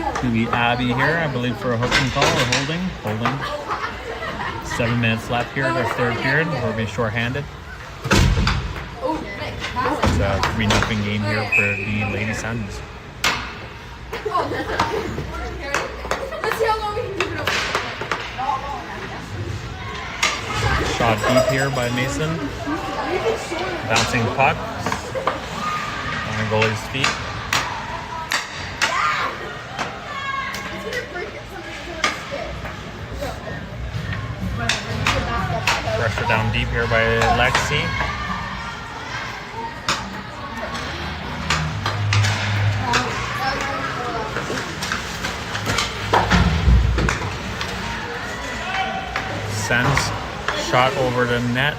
It's going to be Abby here, I believe, for a hooking call or holding. 7 minutes left here in the third period. We'll be shorthanded. It's a 3-0 game here for the Lady Sens. Shot deep here by Mason. Bouncing puck on the goalie's feet. Pressure down deep here by Lexi. Sens shot over the net,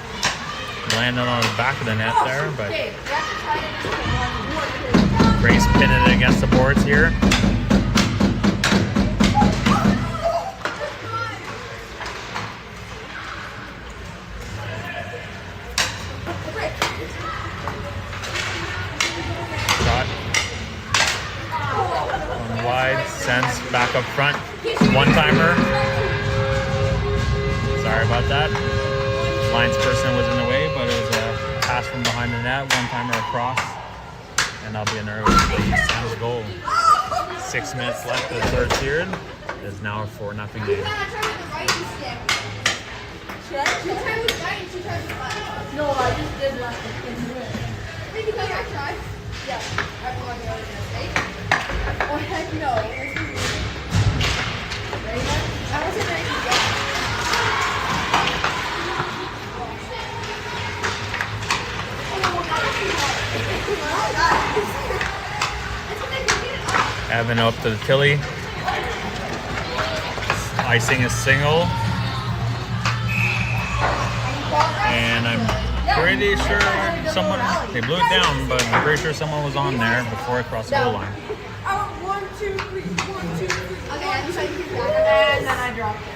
landed on the back of the net there, but Grace pinned it against the boards here. Shot on wide, Sens back up front, one-timer. Sorry about that. Linesperson was in the way, but it was a pass from behind the net, one-timer across, and that'll be an early Sens goal. 6 minutes left of the third period. It is now a 4-0 game. No, I just did left it. Maybe can I try? Yeah. Oh heck no. I wasn't ready to go. Evan up to the Tilly. Icing is single. And I'm pretty sure they blew it down, but I'm pretty sure someone was on there before I crossed the goal line. 1, 2, 3, 1, 2, 3. Okay, and then I dropped it.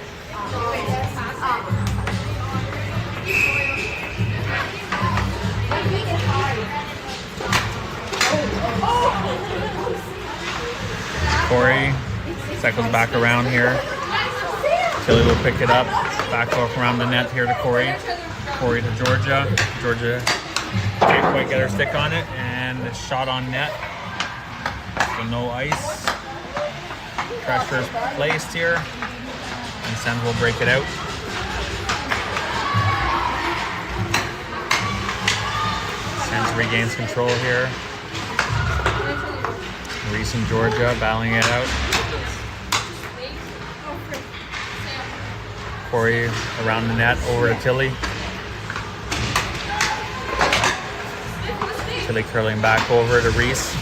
Corey cycles back around here. Tilly will pick it up, back off around the net here to Corey. Corey to Georgia. Georgia can't quite get her stick on it, and a shot on net. So no ice. Pressure is placed here, and Sens will break it out. Sens regains control here. Reese and Georgia battling it out. Corey around the net, over to Tilly. Tilly curling back over to Reese.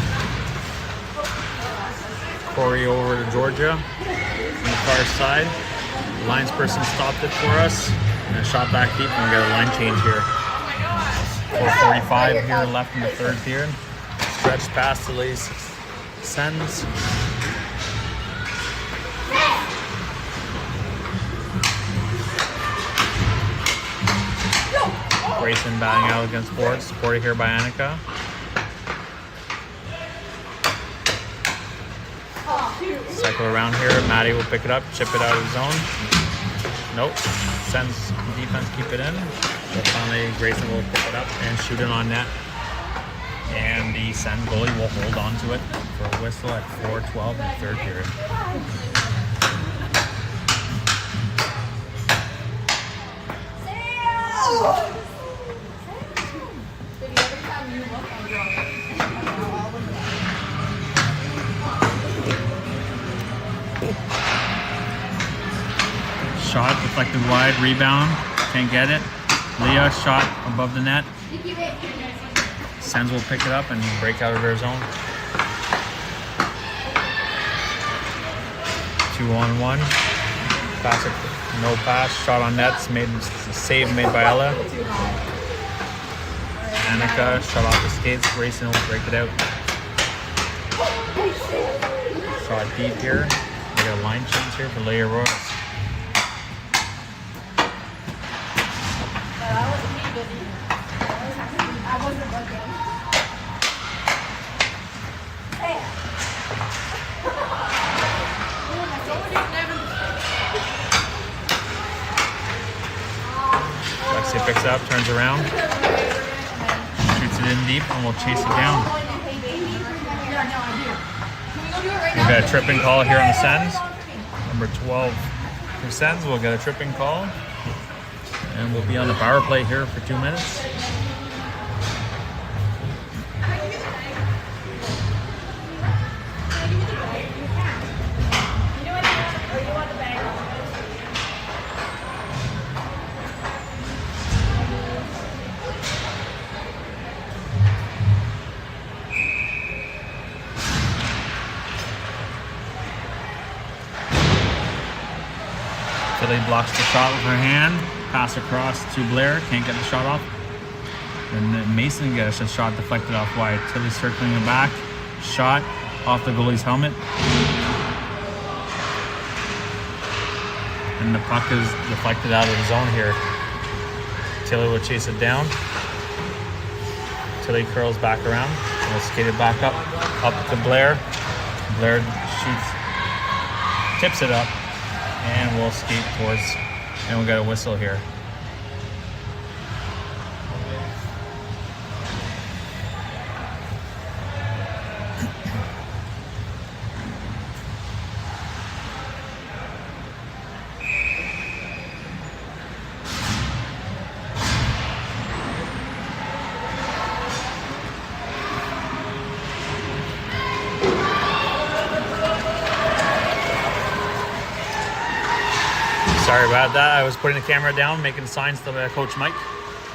Corey over to Georgia on the far side. The lines person stopped it for us. And a shot back deep, and we got a line change here. 4:45 here left in the third period. Stretch past Tilly's Sens. Grayson batting out against boards, supported here by Annika. Cycle around here, Maddie will pick it up, chip it out of zone. Nope, Sens defense keep it in. So finally Grayson will pick it up and shoot it on net. And the Sens goalie will hold on to it for a whistle at 4:12 in the third period. Shot deflected wide, rebound, can't get it. Leah shot above the net. Sens will pick it up and break out of their zone. 2-on-1. Pass it, no pass. Shot on nets. Made save made by Ella. Annika shot off the skates. Grayson will break it out. Shot deep here. We got a line change here for Leah Royce. Lexi picks it up, turns around, shoots it in deep, and we'll chase it down. We've got a tripping call here on the Sens. Number 12 for Sens will get a tripping call. And we'll be on the power play here for 2 minutes. Tilly blocks the shot with her hand. Pass across to Blair. Can't get the shot off. And then Mason gets a shot deflected off wide. Tilly circling the back. Shot off the goalie's helmet. And the puck is deflected out of the zone here. Tilly will chase it down. Tilly curls back around. And we'll skate it back up to Blair. Blair shoots, tips it up. And we'll skate towards, and we got a whistle here. Sorry about that. I was putting the camera down, making signs to Coach Mike,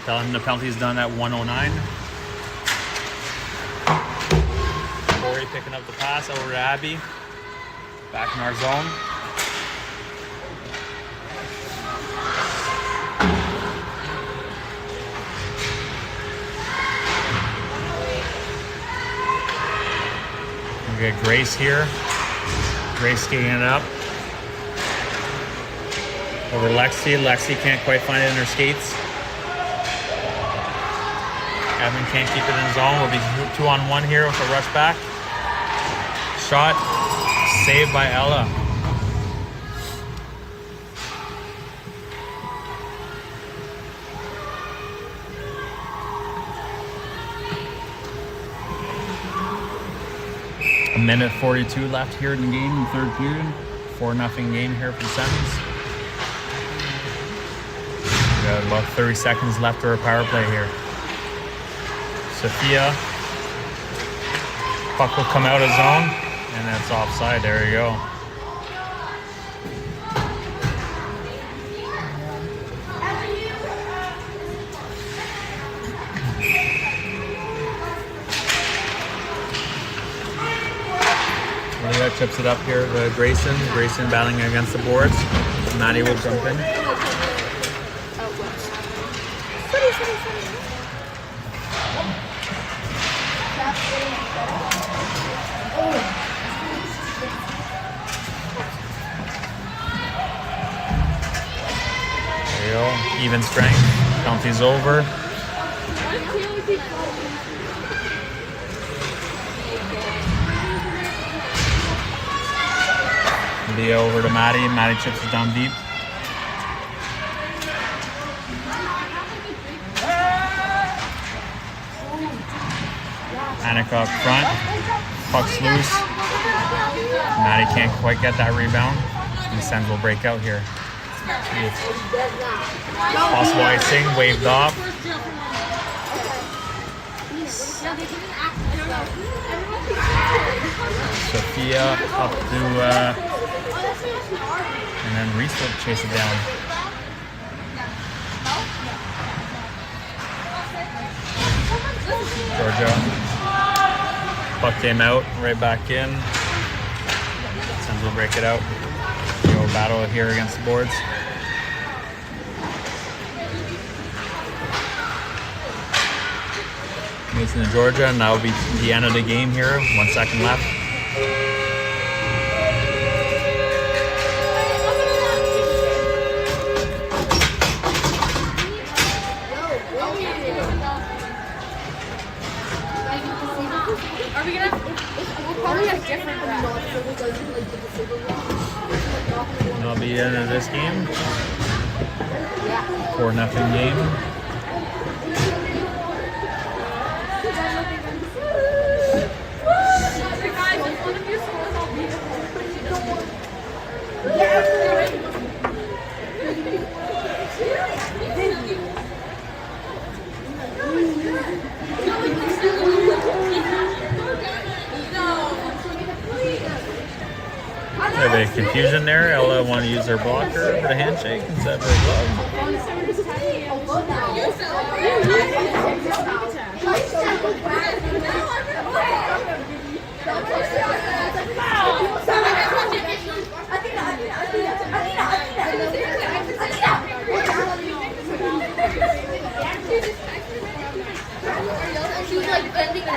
telling him the penalty is done at 1:09. Corey picking up the pass over to Abby. Back in our zone. We got Grace here. Grace skating it up. Over Lexi. Lexi can't quite find it in her skates. Evan can't keep it in zone. We'll be 2-on-1 here with a rush back. Shot. Saved by Ella. A minute 42 left here in the game in the third period. 4-0 game here for Sens. We got about 30 seconds left for a power play here. Sophia. Puck will come out of zone, and that's offside. There you go. Leah chips it up here to Grayson. Grayson battling against the boards. Maddie will jump in. There you go. Even strength. Penalty's over. Leah over to Maddie. Maddie chips it down deep. Annika up front. Puck's loose. Maddie can't quite get that rebound. And Sens will break out here. Possible icing, waved off. Sophia up to, and then Reese will chase it down. Georgia. Puck came out, right back in. Sens will break it out. Go battle here against the boards. Mason to Georgia, and that will be the end of the game here. 1 second left. Are we gonna? We'll probably have different routes. And that'll be the end of this game. 4-0 game. A bit of confusion there. Ella wanted to use her blocker for the handshake instead of her glove. She was like bending it.